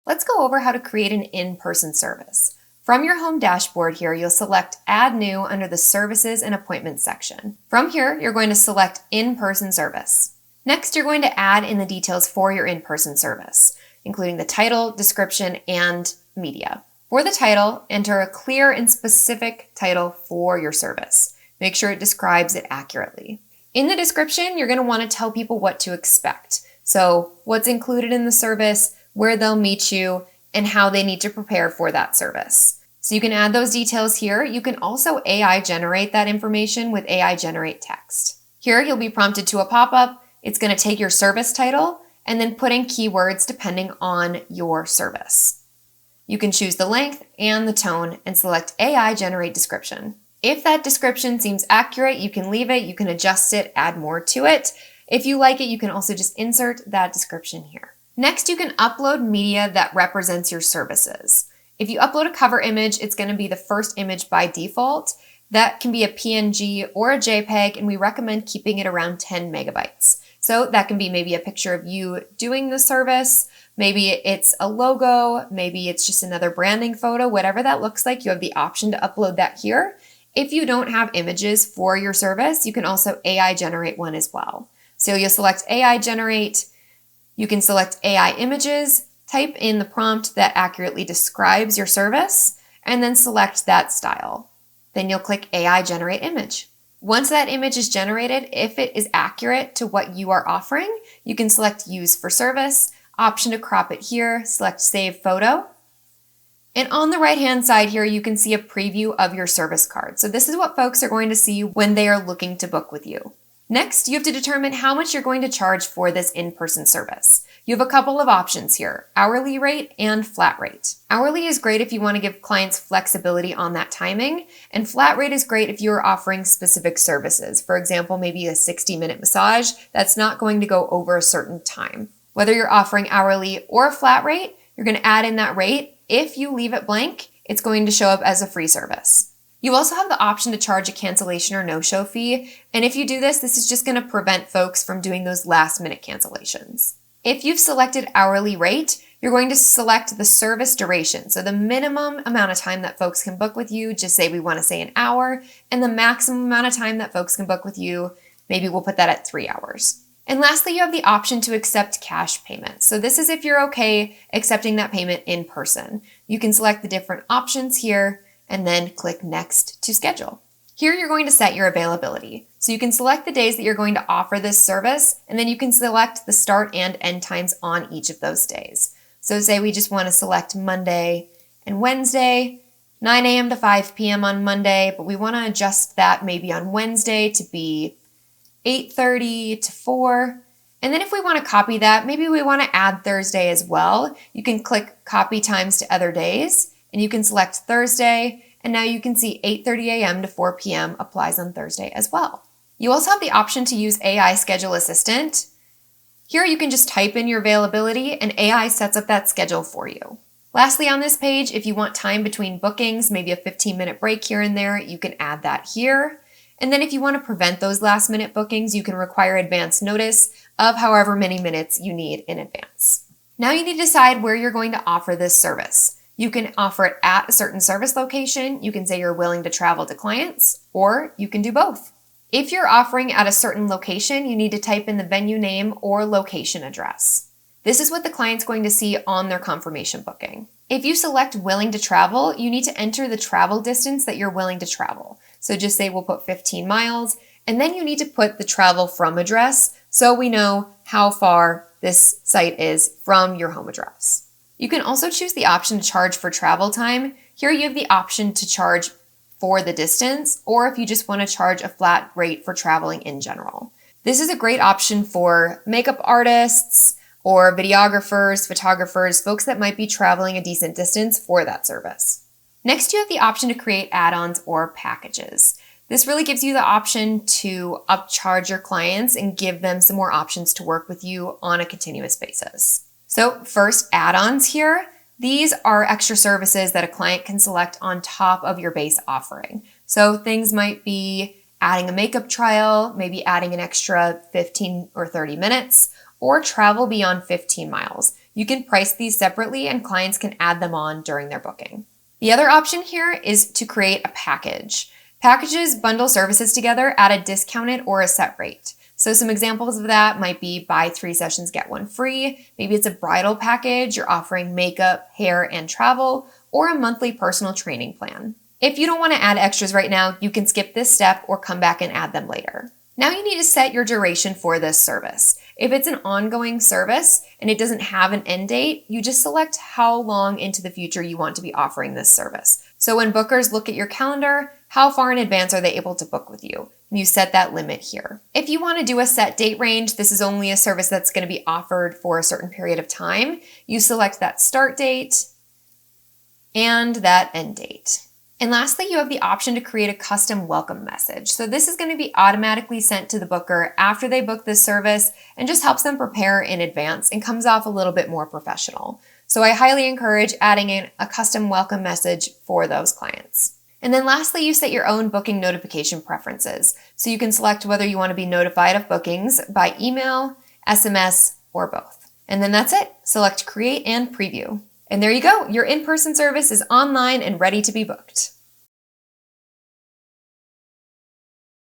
Let's go over how to create an in-person service. From your home dashboard here, you'll select Add New under the Services and Appointments section. From here, you're going to select In-Person Service. Next, you're going to add in the details for your in-person service, including the title, description, and media. For the title, enter a clear and specific title for your service. Make sure it describes it accurately. In the description, you're going to want to tell people what to expect. So, what's included in the service, where they'll meet you, and how they need to prepare for that service. So you can add those details here. You can also AI generate that information with AI generate text. Here you'll be prompted to a pop-up. It's going to take your service title and then put in keywords depending on your service. You can choose the length and the tone and select AI generate description. If that description seems accurate, you can leave it, you can adjust it, add more to it. If you like it, you can also just insert that description here. Next, you can upload media that represents your services. If you upload a cover image, it's going to be the first image by default. That can be a PNG or a JPEG, and we recommend keeping it around 10 megabytes. So that can be maybe a picture of you doing the service, maybe it's a logo, maybe it's just another branding photo, whatever that looks like, you have the option to upload that here. If you don't have images for your service, you can also AI generate one as well. So you'll select AI generate. You can select AI images, type in the prompt that accurately describes your service, and then select that style. Then you'll click AI generate image. Once that image is generated, if it is accurate to what you are offering, you can select use for service, option to crop it here, select save photo. And on the right-hand side here, you can see a preview of your service card. So this is what folks are going to see when they are looking to book with you. Next, you have to determine how much you're going to charge for this in-person service. You have a couple of options here, hourly rate and flat rate. Hourly is great if you want to give clients flexibility on that timing, and flat rate is great if you're offering specific services. For example, maybe a 60-minute massage that's not going to go over a certain time. Whether you're offering hourly or a flat rate, you're going to add in that rate. If you leave it blank, it's going to show up as a free service. You also have the option to charge a cancellation or no-show fee, and if you do this, this is just going to prevent folks from doing those last-minute cancellations. If you've selected hourly rate, you're going to select the service duration, so the minimum amount of time that folks can book with you, just say we want to say an hour, and the maximum amount of time that folks can book with you, maybe we'll put that at 3 hours. And lastly, you have the option to accept cash payments. So this is if you're okay accepting that payment in person. You can select the different options here, and then click Next to schedule. Here you're going to set your availability. So you can select the days that you're going to offer this service, and then you can select the start and end times on each of those days. So say we just want to select Monday and Wednesday, 9 a.m. to 5 p.m. on Monday, but we want to adjust that maybe on Wednesday to be 8:30 to 4. And then if we want to copy that, maybe we want to add Thursday as well. You can click Copy Times to Other Days, and you can select Thursday, and now you can see 8:30 a.m. to 4 p.m. applies on Thursday as well. You also have the option to use AI Schedule Assistant. Here you can just type in your availability and AI sets up that schedule for you. Lastly, on this page, if you want time between bookings, maybe a 15-minute break here and there, you can add that here. And then if you want to prevent those last-minute bookings, you can require advance notice of however many minutes you need in advance. Now you need to decide where you're going to offer this service. You can offer it at a certain service location, you can say you're willing to travel to clients, or you can do both. If you're offering at a certain location, you need to type in the venue name or location address. This is what the client's going to see on their confirmation booking. If you select willing to travel, you need to enter the travel distance that you're willing to travel. So just say we'll put 15 miles, and then you need to put the travel from address so we know how far this site is from your home address. You can also choose the option to charge for travel time. Here you have the option to charge for the distance, or if you just want to charge a flat rate for traveling in general. This is a great option for makeup artists or videographers, photographers, folks that might be traveling a decent distance for that service. Next, you have the option to create add-ons or packages. This really gives you the option to upcharge your clients and give them some more options to work with you on a continuous basis. So first, add-ons here. These are extra services that a client can select on top of your base offering. So things might be adding a makeup trial, maybe adding an extra 15 or 30 minutes, or travel beyond 15 miles. You can price these separately and clients can add them on during their booking. The other option here is to create a package. Packages bundle services together at a discounted or a set rate. So some examples of that might be buy 3 sessions, get 1 free. Maybe it's a bridal package, you're offering makeup, hair, and travel, or a monthly personal training plan. If you don't want to add extras right now, you can skip this step or come back and add them later. Now you need to set your duration for this service. If it's an ongoing service and it doesn't have an end date, you just select how long into the future you want to be offering this service. So when bookers look at your calendar, how far in advance are they able to book with you? And you set that limit here. If you want to do a set date range, this is only a service that's going to be offered for a certain period of time. You select that start date and that end date. And lastly, you have the option to create a custom welcome message. So this is going to be automatically sent to the booker after they book this service and just helps them prepare in advance and comes off a little bit more professional. So I highly encourage adding in a custom welcome message for those clients. And then lastly, you set your own booking notification preferences. So you can select whether you want to be notified of bookings by email, SMS, or both. And then that's it. Select create and preview. And there you go. Your in-person service is online and ready to be booked.